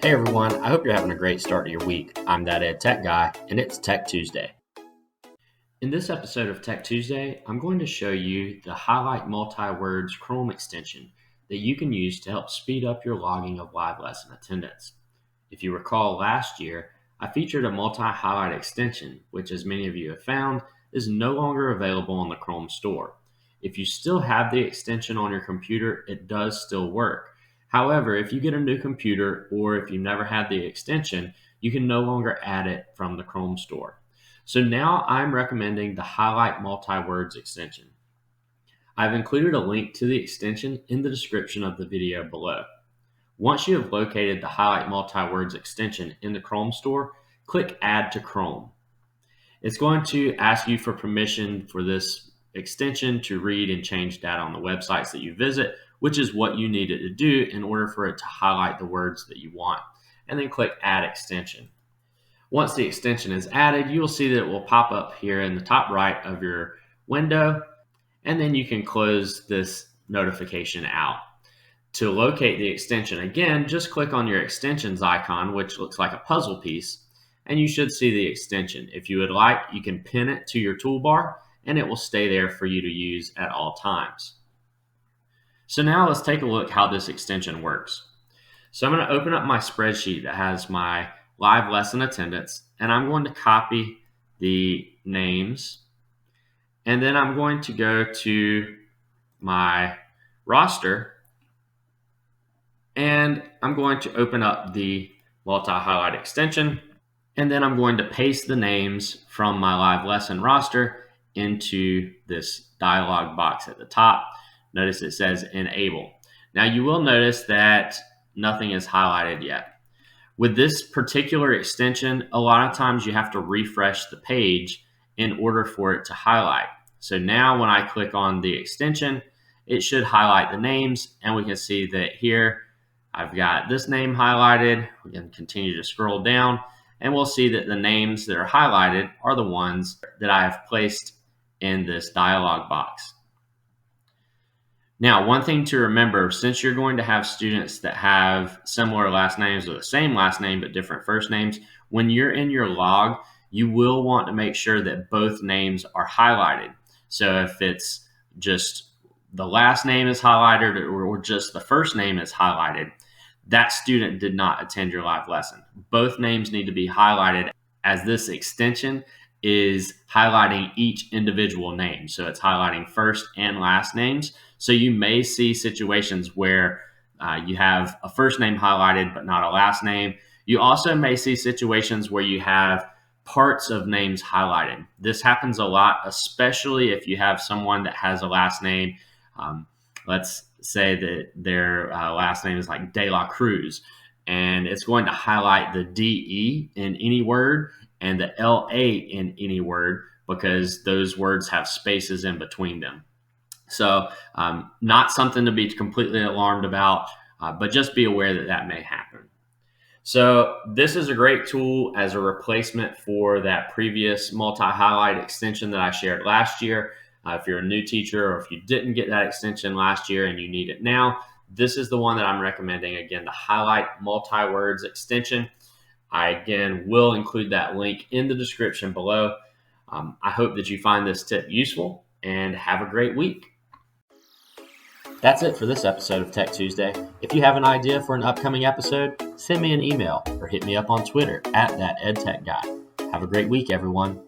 Hey everyone, I hope you're having a great start to your week. I'm that Ed Tech guy, and it's Tech Tuesday. In this episode of Tech Tuesday, I'm going to show you the Highlight Multi-Words Chrome extension that you can use to help speed up your logging of live lesson attendance. If you recall last year, I featured a multi-highlight extension, which as many of you have found, is no longer available on the Chrome store. If you still have the extension on your computer, it does still work. However, if you get a new computer or if you've never had the extension, you can no longer add it from the Chrome store. So now I'm recommending the Highlight Multi-Words extension. I've included a link to the extension in the description of the video below. Once you have located the Highlight Multi-Words extension in the Chrome store, click Add to Chrome. It's going to ask you for permission for this extension to read and change data on the websites that you visit, which is what you need it to do in order for it to highlight the words that you want. And then click Add Extension. Once the extension is added, you will see that it will pop up here in the top right of your window, and then you can close this notification out. To locate the extension again, just click on your extensions icon, which looks like a puzzle piece, and you should see the extension. If you would like, you can pin it to your toolbar, and it will stay there for you to use at all times. So now let's take a look how this extension works. So I'm going to open up my spreadsheet that has my live lesson attendance, and I'm going to copy the names, and then I'm going to go to my roster, and I'm going to open up the multi-highlight extension, and then I'm going to paste the names from my live lesson roster into this dialog box at the top. Notice it says Enable. Now you will notice that nothing is highlighted yet. With this particular extension, a lot of times you have to refresh the page in order for it to highlight. So now when I click on the extension, it should highlight the names, and we can see that here I've got this name highlighted. We can continue to scroll down, and we'll see that the names that are highlighted are the ones that I have placed in this dialog box. Now, one thing to remember, since you're going to have students that have similar last names or the same last name but different first names, when you're in your log, you will want to make sure that both names are highlighted. So if it's just the last name is highlighted or just the first name is highlighted, that student did not attend your live lesson. Both names need to be highlighted, as this extension is highlighting each individual name. So it's highlighting first and last names. So you may see situations where you have a first name highlighted but not a last name. You also may see situations where you have parts of names highlighted. This happens a lot, especially if you have someone that has a last name. Let's say that their last name is like De La Cruz, and it's going to highlight the DE in any word and the LA in any word because those words have spaces in between them. So not something to be completely alarmed about, but just be aware that that may happen. So this is a great tool as a replacement for that previous multi-highlight extension that I shared last year. If you're a new teacher or if you didn't get that extension last year and you need it now, this is the one that I'm recommending. Again, the Highlight Multi-Words extension. I, again, will include that link in the description below. I hope that you find this tip useful and have a great week. That's it for this episode of Tech Tuesday. If you have an idea for an upcoming episode, send me an email or hit me up on Twitter @thatedtechguy. Have a great week, everyone.